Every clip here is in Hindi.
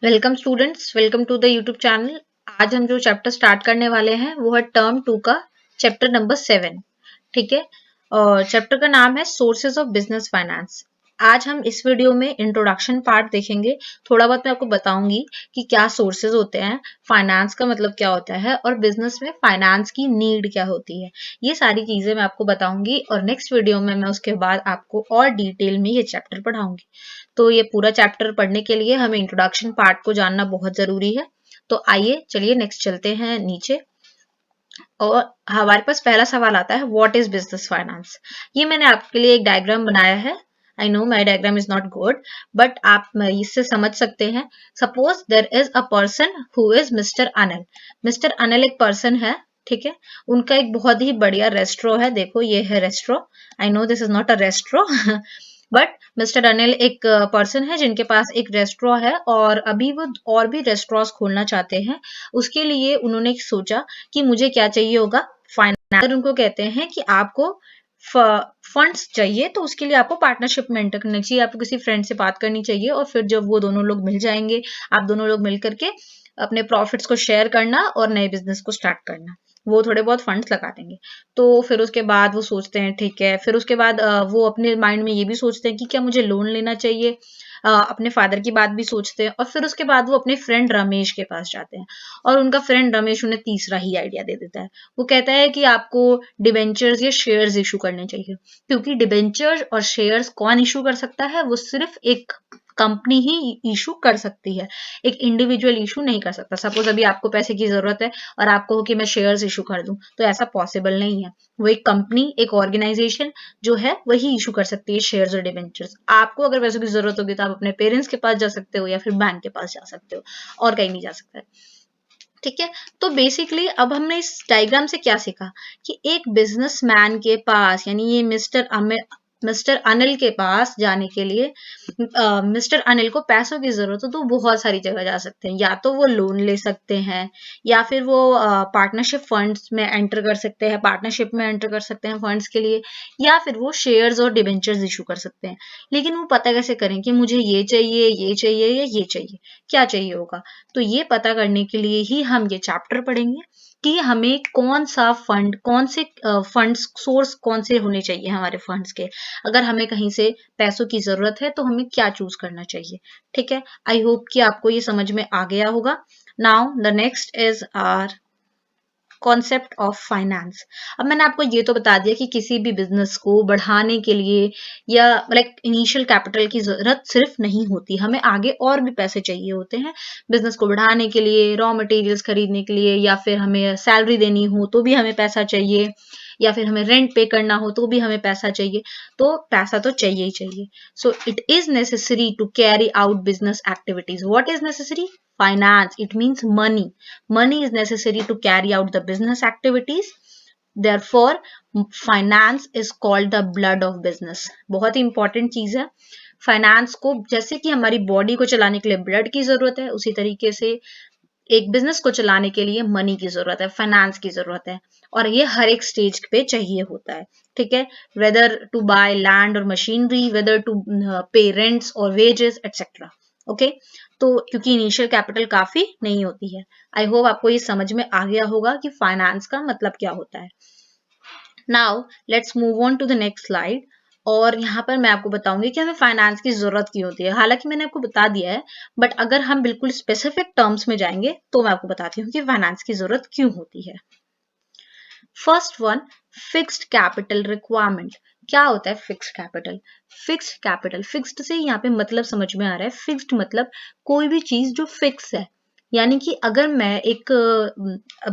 Welcome students, welcome to the YouTube channel. आज हम जो चैप्टर स्टार्ट करने वाले हैं वो है टर्म 2 का चैप्टर नंबर 7। ठीक है, और चैप्टर का नाम है सोर्सेज ऑफ बिजनेस फाइनेंस। आज हम इस वीडियो में इंट्रोडक्शन पार्ट देखेंगे। थोड़ा बहुत मैं आपको बताऊंगी कि क्या सोर्सेज होते हैं, फाइनेंस का मतलब क्या होता है और बिजनेस में फाइनेंस की नीड क्या होती है। ये सारी चीजें मैं आपको बताऊंगी और नेक्स्ट वीडियो में मैं उसके बाद आपको और डिटेल में ये चैप्टर पढ़ाऊंगी। तो ये पूरा चैप्टर पढ़ने के लिए हमें इंट्रोडक्शन पार्ट को जानना बहुत जरूरी है। तो आइए चलिए नेक्स्ट चलते हैं नीचे। और हमारे पास पहला सवाल आता है, व्हाट इज बिजनेस फाइनेंस। ये मैंने आपके लिए एक डायग्राम बनाया है। I know my diagram is not good, but आप इससे समझ सकते हैं। Suppose there is a person who is mister Anil. Mister Anil एक पर्सन है, ठीक है। उनका एक बहुत ही बढ़िया रेस्टोरेंट है। देखो ये है restaurant. I know this is not a restaurant but mister Anil एक पर्सन है जिनके पास एक रेस्टोरेंट है और अभी वो और भी रेस्टोरेंट्स खोलना चाहते हैं। उसके लिए उन्होंने सोचा कि मुझे क्या चाहिए होगा, फाइनेंसर। उनको कहते हैं कि आपको फंड्स चाहिए, तो उसके लिए आपको पार्टनरशिप में एंटर करना चाहिए, आपको किसी फ्रेंड से बात करनी चाहिए और फिर जब वो दोनों लोग मिल जाएंगे, आप दोनों लोग मिल करके अपने प्रॉफिट्स को शेयर करना और नए बिजनेस को स्टार्ट करना। वो थोड़े बहुत फंड्स लगा देंगे। तो फिर उसके बाद वो सोचते हैं, ठीक है। फिर उसके बाद वो अपने माइंड में ये भी सोचते हैं कि क्या मुझे लोन लेना चाहिए। अपने फादर की बात भी सोचते हैं और फिर उसके बाद वो अपने फ्रेंड रमेश के पास जाते हैं और उनका फ्रेंड रमेश उन्हें तीसरा ही आइडिया दे देता है। वो कहता है कि आपको डिबेंचर्स या शेयर्स इशू करने चाहिए, क्योंकि डिबेंचर्स और शेयर्स कौन इशू कर सकता है, वो सिर्फ एक कंपनी ही इशू कर सकती है, एक इंडिविजुअल इशू नहीं कर सकता। सपोज अभी आपको पैसे की जरूरत है और आपको हो कि मैं शेयर्स इशू कर दूं, तो ऐसा पॉसिबल नहीं है। वो एक कंपनी, एक ऑर्गेनाइजेशन जो है वही इशू कर सकती है शेयर्स और डिबेंचर्स। आपको अगर पैसों की जरूरत होगी तो आप अपने पेरेंट्स के पास जा सकते हो या फिर बैंक के पास जा सकते हो, और कहीं नहीं जा सकता है। ठीक है। तो बेसिकली अब हमने इस डायग्राम से क्या सीखा कि एक बिजनेसमैन के पास, यानी ये मिस्टर अनिल के पास जाने के लिए मिस्टर अनिल को पैसों की जरूरत हो तो बहुत सारी जगह जा सकते हैं। या तो वो लोन ले सकते हैं, या फिर वो पार्टनरशिप फंड्स में एंटर कर सकते हैं, पार्टनरशिप में एंटर कर सकते हैं फंड्स के लिए, या फिर वो शेयर्स और डिबेंचर्स इशू कर सकते हैं। लेकिन वो पता कैसे करें कि मुझे ये चाहिए, ये चाहिए या ये चाहिए, क्या चाहिए होगा। तो ये पता करने के लिए ही हम ये चैप्टर पढ़ेंगे कि हमें कौन सा फंड, कौन से फंड्स सोर्स कौन से होने चाहिए हमारे फंड्स के। अगर हमें कहीं से पैसों की जरूरत है तो हमें क्या चूज करना चाहिए। ठीक है, आई होप कि आपको ये समझ में आ गया होगा। Now the next is our concept of finance. अब मैंने आपको ये तो बता दिया कि किसी भी बिजनेस को बढ़ाने के लिए या लाइक इनिशियल कैपिटल की जरूरत सिर्फ नहीं होती, हमें आगे और भी पैसे चाहिए होते हैं बिजनेस को बढ़ाने के लिए, रॉ मटेरियल्स खरीदने के लिए, या फिर हमें सैलरी देनी हो तो भी हमें पैसा चाहिए, या फिर हमें रेंट पे करना हो तो भी हमें पैसा चाहिए। तो पैसा तो चाहिए ही चाहिए। So it is necessary to carry out business activities. What is necessary? Finance, it means money. Money is necessary to carry out the business activities. Therefore, finance is called the blood of business. बहुत ही इंपॉर्टेंट चीज है। फाइनेंस को, जैसे कि हमारी बॉडी को चलाने के लिए ब्लड की जरूरत है, उसी तरीके से एक बिजनेस को चलाने के लिए मनी की जरूरत है, फाइनेंस की जरूरत है। और ये हर एक स्टेज पे चाहिए होता है। ठीक है, वेदर टू बाय लैंड और मशीनरी, वेदर टू पे रेंट्स और वेजेस एटसेट्रा। ओके, तो क्योंकि इनिशियल कैपिटल काफी नहीं होती है। आई होप आपको ये समझ में आ गया होगा कि फाइनेंस का मतलब क्या होता है। Now let's move on to the next slide. और यहाँ पर मैं आपको बताऊंगी कि हमें फाइनेंस की जरूरत क्यों होती है। हालांकि मैंने आपको बता दिया है, बट अगर हम बिल्कुल स्पेसिफिक टर्म्स में जाएंगे तो मैं आपको बताती हूँ कि फाइनेंस की जरूरत क्यों होती है। First one, fixed capital requirement. क्या होता है fixed capital? Fixed capital, fixed से यहाँ पे मतलब समझ में आ रहा है। फिक्स्ड मतलब कोई भी चीज जो फिक्स है। यानी कि अगर मैं एक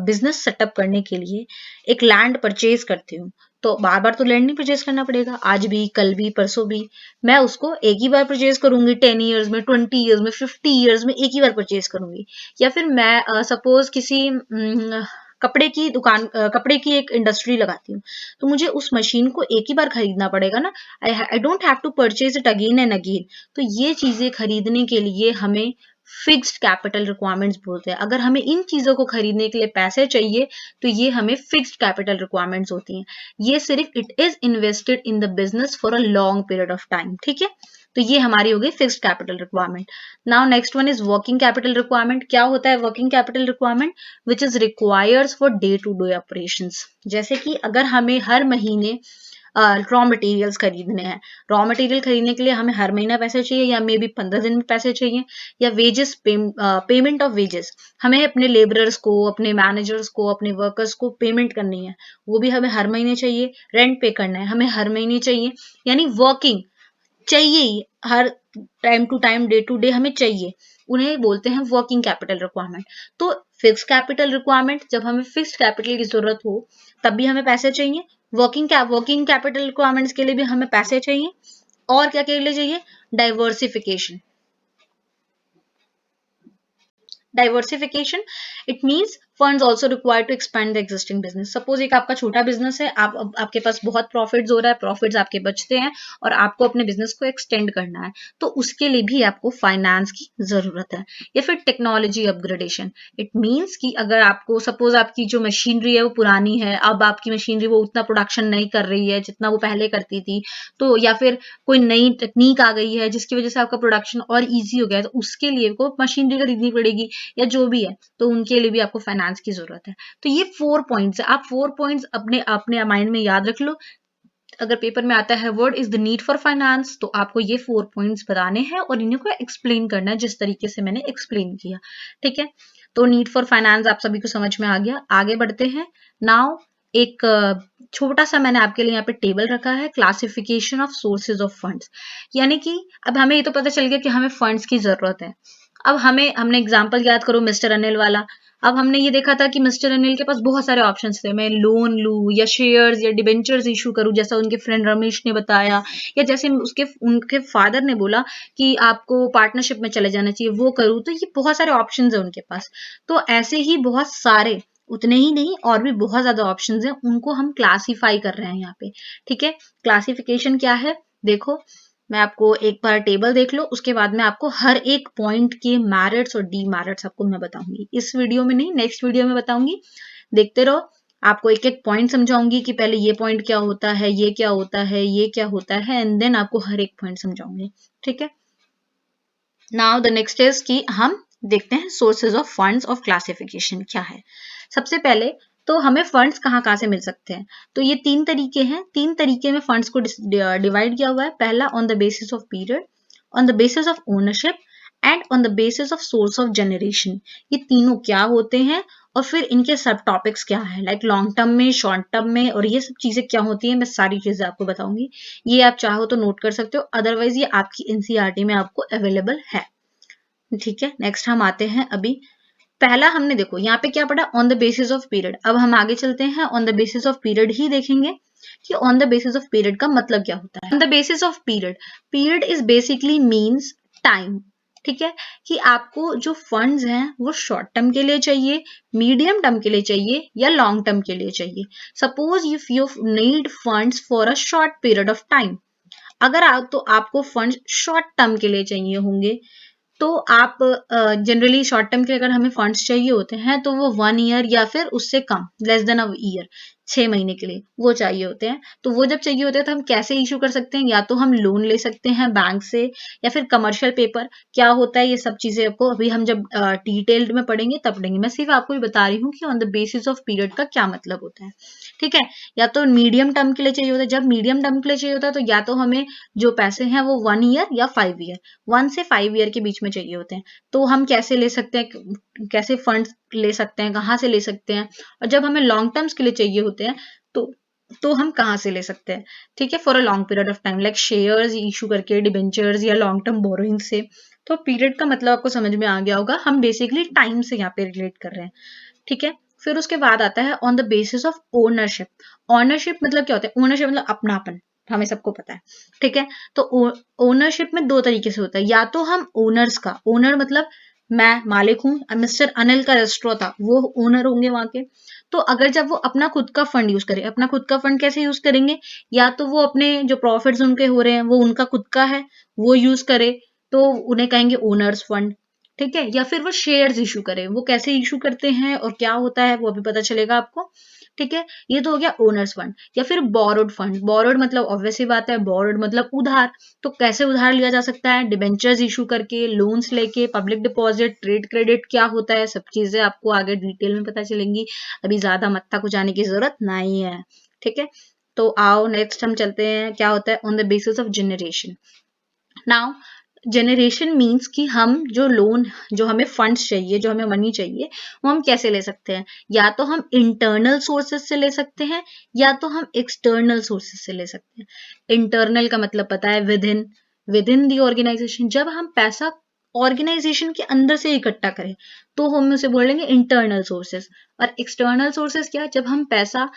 बिजनेस सेटअप करने के लिए एक लैंड परचेज करती हूँ, तो बार बार तो लैंड नहीं परचेज करना पड़ेगा, आज भी, कल भी, परसों भी। मैं उसको एक ही बार परचेज करूंगी, 10 ईयर्स में, 20 ईयर्स में, 50 ईयर्स में एक ही बार परचेज करूंगी। या फिर मैं सपोज किसी कपड़े की दुकान, कपड़े की एक इंडस्ट्री लगाती हूँ, तो मुझे उस मशीन को एक ही बार खरीदना पड़ेगा ना। I don't have to purchase it again and again. तो ये चीजें खरीदने के लिए हमें फिक्स्ड कैपिटल रिक्वायरमेंट्स बोलते हैं। अगर हमें इन चीजों को खरीदने के लिए पैसे चाहिए तो ये हमें फिक्स्ड कैपिटल रिक्वायरमेंट्स होती हैं। ये सिर्फ it is invested in the business for a long period of time, ठीक है। तो ये हमारी हो गई fixed capital requirement. Now next one is working capital requirement. क्या होता है working capital requirement? Which is requires for day to day operations. जैसे कि अगर हमें हर महीने रॉ मटेरियल्स खरीदने हैं, रॉ मटेरियल खरीदने के लिए हमें हर महीना पैसे चाहिए या मे बी 15 दिन में पैसे चाहिए, या वेजेस पेमेंट ऑफ वेजेस, हमें अपने लेबरर्स को, अपने मैनेजर्स को, अपने वर्कर्स को पेमेंट करनी है, वो भी हमें हर महीने चाहिए। रेंट पे करना है, हमें हर महीने चाहिए। यानी वर्किंग चाहिए ही, हर time to time day to day हमें चाहिए, उन्हें बोलते हैं वर्किंग कैपिटल रिक्वायरमेंट। तो फिक्स कैपिटल रिक्वायरमेंट, जब हमें फिक्स कैपिटल की जरूरत हो तब भी हमें पैसे चाहिए। वर्किंग कैपिटल रिक्वायरमेंट्स के लिए भी हमें पैसे चाहिए। और क्या के लिए चाहिए? Diversification. Diversification it means funds also required to expand the existing business. Suppose एक आपका छोटा बिजनेस है, आपके पास बहुत प्रॉफिट्स हो रहा है, प्रॉफिट्स आपके बचते हैं और आपको अपने बिजनेस को एक्सटेंड करना है, तो उसके लिए भी आपको फाइनेंस की जरूरत है। या फिर टेक्नोलॉजी अपग्रेडेशन, इट मीन्स कि अगर आपको सपोज आपकी जो मशीनरी है वो पुरानी है, अब आपकी मशीनरी वो उतना प्रोडक्शन नहीं कर रही है जितना वो पहले करती थी, तो या फिर कोई नई टेक्निक आ गई है जिसकी वजह से आपका प्रोडक्शन और ईजी हो गया है, तो उसके लिए को मशीनरी खरीदनी पड़ेगी या जो भी है, तो उनके लिए भी आपको फाइनेंस की जरूरत है। तो ये 4 पॉइंट्स है, आप 4 पॉइंट्स अपने अपने माइंड में याद रख लो। अगर पेपर में आता है word is the need for finance, तो आपको ये 4 पॉइंट्स बताने हैं और इन्हीं को एक्सप्लेन करना है जिस तरीके से मैंने एक्सप्लेन किया, ठीक है। तो नीड फॉर फाइनेंस आप सभी को समझ में आ गया। आगे बढ़ते हैं। नाउ एक छोटा सा मैंने आपके लिए यहाँ पे टेबल रखा है, classification of sources of funds. यानी कि अब हमें ये तो पता चल गया कि हमें फंड्स की जरूरत है। अब हमने एग्जाम्पल याद करो मिस्टर अनिल वाला। अब हमने ये देखा था कि मिस्टर अनिल के पास बहुत सारे ऑप्शंस थे, मैं लोन लूं या शेयर्स या डिबेंचर्स इशू करूं जैसा उनके फ्रेंड रमेश ने बताया, या जैसे उनके फादर ने बोला कि आपको पार्टनरशिप में चले जाना चाहिए, वो करूं। तो ये बहुत सारे ऑप्शंस है उनके पास। तो ऐसे ही बहुत सारे, उतने ही नहीं और भी बहुत ज्यादा ऑप्शंस हैं, उनको हम क्लासीफाई कर रहे हैं यहाँ पे, ठीक है। क्लासिफिकेशन क्या है देखो, मैं आपको एक बार टेबल देख लो, उसके बाद में आपको हर एक पॉइंट के मेरिट्स और डीमेरिट्स आपको मैं बताऊंगी। इस वीडियो में नहीं, नेक्स्ट वीडियो में बताऊंगी, देखते रहो। आपको एक एक पॉइंट समझाऊंगी कि पहले ये पॉइंट क्या होता है, ये क्या होता है, ये क्या होता है, एंड देन आपको हर एक पॉइंट समझाऊंगी, ठीक है। नाउ द नेक्स्ट इज कि हम देखते हैं sources of funds of classification क्या है। सबसे पहले तो हमें फंड्स कहाँ से मिल सकते हैं, तो ये 3 तरीके हैं। 3 तरीके में फंड्स को डिवाइड किया हुआ है। पहला on the basis of period, on the basis of ownership and on the basis of source of generation. ये तीनों क्या होते हैं और फिर इनके सब टॉपिक्स क्या है, लाइक लॉन्ग टर्म में, शॉर्ट टर्म में, और ये सब चीजें क्या होती है, मैं सारी चीजें आपको बताऊंगी। ये आप चाहो तो नोट कर सकते हो, अदरवाइज ये आपकी एनसीईआरटी में आपको अवेलेबल है, ठीक है। नेक्स्ट हम आते हैं अभी, पहला हमने देखो यहाँ पे क्या पढ़ा, on the basis of period. अब हम आगे चलते हैं, on the basis of period ही देखेंगे कि on the basis of period का मतलब क्या होता है। On the basis of period, period is basically means time, ठीक है, कि आपको जो फंड्स हैं वो शॉर्ट टर्म के लिए चाहिए, मीडियम टर्म के लिए चाहिए या लॉन्ग टर्म के लिए चाहिए। Suppose if you need funds for a short period of time, अगर तो आपको फंड्स शॉर्ट टर्म के लिए चाहिए होंगे, तो आप जनरली शॉर्ट टर्म के अगर हमें फंड्स चाहिए होते हैं तो वो 1 ईयर या फिर उससे कम, लेस देन अ ईयर, 6 महीने के लिए वो चाहिए होते हैं। तो वो जब चाहिए होते हैं तो हम कैसे इशू कर सकते हैं, या तो हम लोन ले सकते हैं बैंक से या फिर कमर्शियल पेपर। क्या होता है ये सब चीजें आपको अभी हम जब डिटेल्ड में पढ़ेंगे तब पढ़ेंगे, मैं सिर्फ आपको बता रही हूँ कि on the basis of period का क्या मतलब होता है, ठीक है। या तो मीडियम टर्म के लिए चाहिए होता है, जब मीडियम टर्म के लिए चाहिए होता है तो या तो हमें जो पैसे हैं वो 1 ईयर या 5 ईयर, 1 से 5 ईयर के बीच में चाहिए होते हैं। तो हम कैसे ले सकते हैं, कैसे फंड्स ले सकते हैं, कहाँ से ले सकते हैं, और जब हमें लॉन्ग टर्म्स के लिए चाहिए होते हैं तो हम कहाँ से ले सकते हैं, ठीक है, for a long period of time, like shares issue करके, डिबेंचर्स या लॉन्ग टर्म बोरोइंग से। तो पीरियड का मतलब आपको समझ में आ गया होगा, हम बेसिकली टाइम से यहाँ पे रिलेट कर रहे हैं, ठीक है। फिर उसके बाद आता है on the basis of ownership. Ownership मतलब क्या होता है, ओनरशिप मतलब अपनापन, हमें सबको पता है, ठीक है। तो ओनरशिप में 2 तरीके से होता है, या तो हम ओनर्स का, ओनर मतलब मैं मालिक हूँ, मिस्टर अनिल का रेस्टोरेंट था, वो ओनर होंगे वहां के। तो अगर जब वो अपना खुद का फंड यूज करे, अपना खुद का फंड कैसे यूज करेंगे, या तो वो अपने जो प्रॉफिट्स उनके हो रहे हैं वो उनका खुद का है वो यूज करे, तो उन्हें कहेंगे ओनर्स फंड। ठीक है, या फिर वो शेयर्स इशू करें। वो कैसे इशू करते हैं और क्या होता है वो अभी पता चलेगा आपको। ठीक है, ये तो हो गया ओनर्स फंड। या फिर बोरोड फंड। बोरोड मतलब ऑब्वियस सी बात है, बोरोड मतलब उधार। तो कैसे उधार लिया जा सकता है? डिबेंचर्स इशू करके, लोन्स लेके, पब्लिक डिपॉजिट, ट्रेड क्रेडिट क्या होता है, सब चीजें आपको आगे डिटेल में पता चलेंगी। अभी ज्यादा मत्था को जाने की जरूरत नहीं है। ठीक है, तो आओ नेक्स्ट हम चलते हैं, क्या होता है on the basis of generation. Now generation means कि हम जो लोन, जो हमें फंड्स चाहिए, जो हमें मनी चाहिए, वो हम कैसे ले सकते हैं? या तो हम इंटरनल सोर्सेज से ले सकते हैं, या तो हम एक्सटर्नल सोर्सेज से ले सकते हैं। इंटरनल का मतलब पता है, विद इन दी ऑर्गेनाइजेशन। जब हम पैसा ऑर्गेनाइजेशन के अंदर से इकट्ठा करें तो हम उसे बोलेंगे इंटरनल सोर्सेज। और एक्सटर्नल सोर्सेज क्या? जब हम पैसा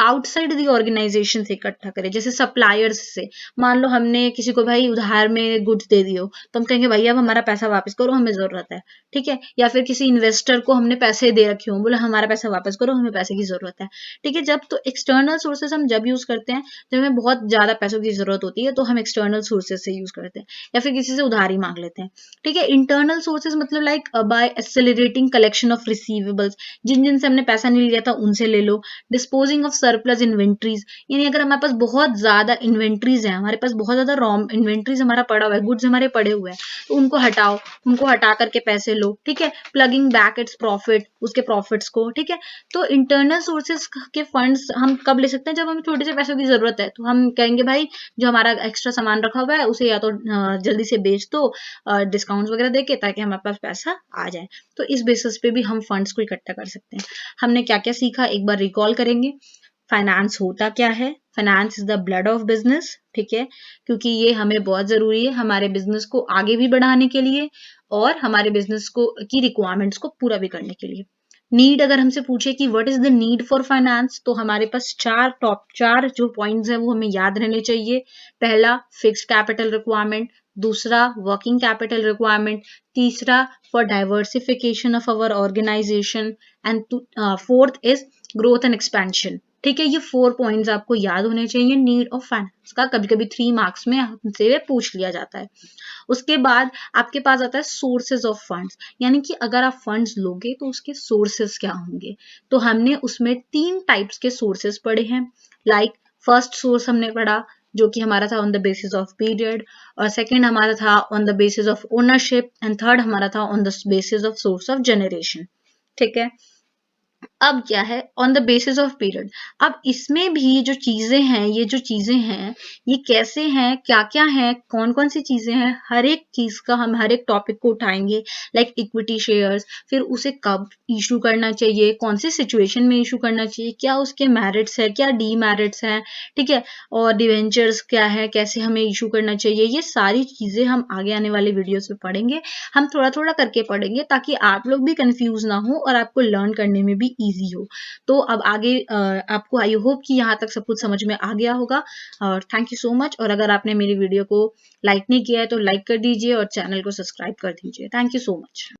आउटसाइड दी ऑर्गेनाइजेशन से इकट्ठा करें, जैसे सप्लायर्स से। मान लो हमने किसी को भाई उधार में गुड्स दे दियो, तो हम कहेंगे भैया अब हमारा पैसा वापस करो, हमें जरूरत है। ठीक है, या फिर किसी इन्वेस्टर को हमने पैसे दे रखे हो, बोले हमारा पैसा वापस करो, हमें पैसे की जरूरत है। ठीक है, जब तो एक्सटर्नल सोर्सेज हम जब यूज करते हैं जब हमें बहुत ज्यादा पैसों की जरूरत होती है, तो हम एक्सटर्नल सोर्सेज से यूज करते हैं, या फिर किसी से उधारी मांग लेते हैं। ठीक है, इंटरनल सोर्सेज मतलब like by accelerating collection of receivables, जिन जिन से हमने पैसा नहीं लिया था उनसे ले लो। डिस्पोजिंग ऑफ सरप्लस इन्वेंट्रीज, यानी अगर हमारे पास बहुत ज्यादा इन्वेंट्रीज है, हमारे पास बहुत ज्यादा रॉ इन्वेंट्रीज हमारा पड़ा हुआ है, गुड्स हमारे पड़े हुए हैं, तो उनको हटाओ, उनको हटा करके पैसे लो। ठीक है, प्लगिंग बैक इट्स प्रॉफिट, उसके प्रॉफिट्स को। ठीक है, तो इंटरनल सोर्सेज के फंड्स हम कब ले सकते हैं? जब हमें छोटे से पैसों की जरूरत है, तो हम कहेंगे भाई जो हमारा एक्स्ट्रा सामान रखा हुआ है उसे या तो जल्दी से बेच दो डिस्काउंट्स वगैरह देके, ताकि हमारे पास पैसा आ जाए। तो इस बेसिस पे भी हम फंड्स को इकट्ठा कर सकते हैं। हमने क्या क्या सीखा एक बार रिकॉल करेंगे। फाइनेंस होता क्या है? Finance is the blood of business. ठीक है, क्योंकि ये हमें बहुत जरूरी है हमारे बिजनेस को आगे भी बढ़ाने के लिए और हमारे बिजनेस को की रिक्वायरमेंट्स को पूरा भी करने के लिए। नीड, अगर हमसे पूछे कि what is the need for finance, तो हमारे पास चार जो पॉइंट्स हैं वो हमें याद रहने चाहिए। पहला, फिक्स्ड कैपिटल रिक्वायरमेंट। दूसरा, वर्किंग कैपिटल रिक्वायरमेंट। तीसरा, for diversification of our organisation. And fourth is growth and expansion. ठीक है, ये 4 पॉइंट्स आपको याद होने चाहिए नीड ऑफ फाइनेंस का। कभी कभी 3 मार्क्स में हमसे पूछ लिया जाता है। उसके बाद आपके पास आता है सोर्सेज ऑफ फंड्स, यानी कि अगर आप फंड्स लोगे तो उसके सोर्सेज क्या होंगे। तो हमने उसमें 3 टाइप्स के सोर्सेज पढ़े हैं। लाइक फर्स्ट सोर्स हमने पढ़ा जो कि हमारा था on the basis of period, और सेकंड हमारा था on the basis of ownership, and third हमारा था on the basis of source of generation. ठीक है, अब क्या है on the basis of period. अब इसमें भी जो चीजें हैं, ये जो चीजें हैं ये कैसे हैं, क्या क्या है, कौन कौन सी चीजें हैं, हर एक चीज का हम हर एक टॉपिक को उठाएंगे। लाइक इक्विटी शेयर्स, फिर उसे कब इशू करना चाहिए, कौन सी सिचुएशन में इशू करना चाहिए, क्या उसके मेरिट्स है, क्या डीमेरिट्स हैं। ठीक है, और डिवेंचर्स क्या है, कैसे हमें इशू करना चाहिए, ये सारी चीजें हम आगे आने वाले वीडियोस में पढ़ेंगे। हम थोड़ा थोड़ा करके पढ़ेंगे ताकि आप लोग भी कंफ्यूज ना हो और आपको लर्न करने में भी इजी हो। तो अब आगे आपको आई होप कि यहाँ तक सब कुछ समझ में आ गया होगा। और थैंक यू सो मच। और अगर आपने मेरी वीडियो को लाइक नहीं किया है तो लाइक कर दीजिए और चैनल को सब्सक्राइब कर दीजिए। Thank you so much.